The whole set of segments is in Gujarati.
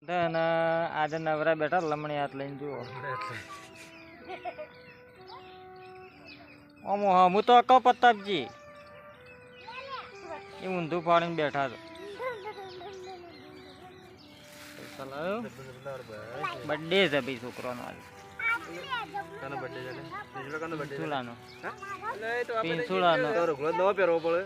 આજે નવરા બેઠા લમણી હાથ લઈને જુઓ ઓમો હા હું તો કહો પ્રતાપજી એ ઊંધું પાડીને બેઠા તો બર્થડે છે ભાઈ છોકરાનો આજે પિંસુલાનો નવો પહેરવો પડે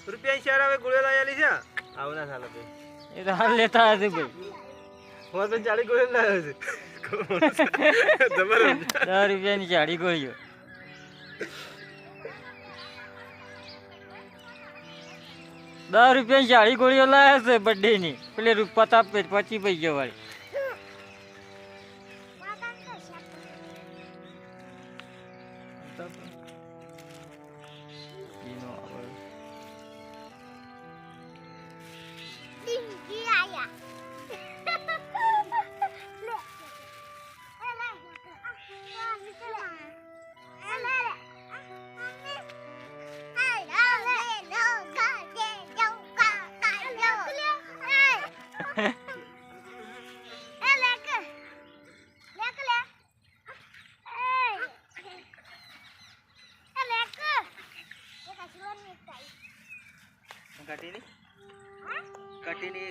રૂપિયા શેર આવે ગોળીઓ લાયેલી છે આવું ના ચાલે ભાઈ એ તો હાલ લેતા હશે ભાઈ હું તો 40 ગોળીઓ લાવ્યો છે 10 રૂપિયાની જાડી ગોળીઓ 10 રૂપિયાની જાડી ગોળીઓ લાયા છે બર્થડે ની પેલે પ્રતાપ 25 પૈસા વાળી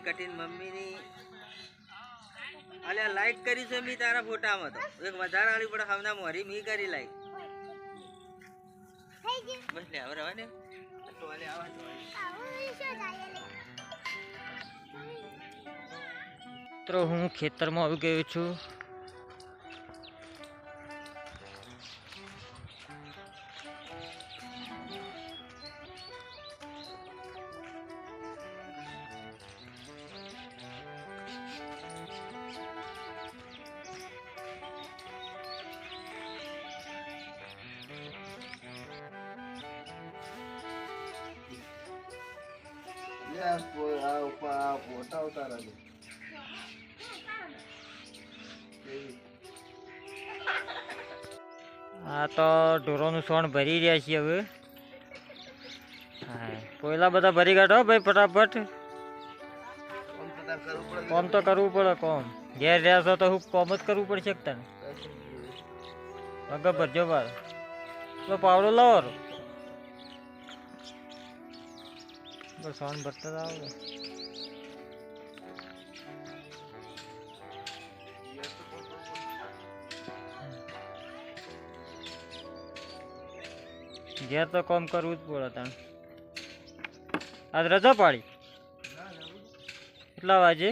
કટીની મમ્મીની અલ્યા લાઈક કરી છે મી તારા ફોટામાં તો એક વધારે આલી પડે હમણાં મોરી મી કરી લાઈક બસ લે હવે રવા ને તો આલે આવા તો હું ખેતરમાં આવી ગયો છું આ તો ઢોરોનું સોણ ભરી રહ્યા છીએ હવે હા કોયલા બધા ભરી કાઢો ભાઈ ફટાફટ કોમ તો કરવું પડે કોમ ઘેર રહ્યા છો તો હું કોમ જ કરવું પડશે તને વગર ભરજો બાર તો પાવડો લાવો બસ સોણ ભરતા આવડે ઘેર તો કામ કરવું જ પડે તને આજ રજા પાડી કેટલા વાગે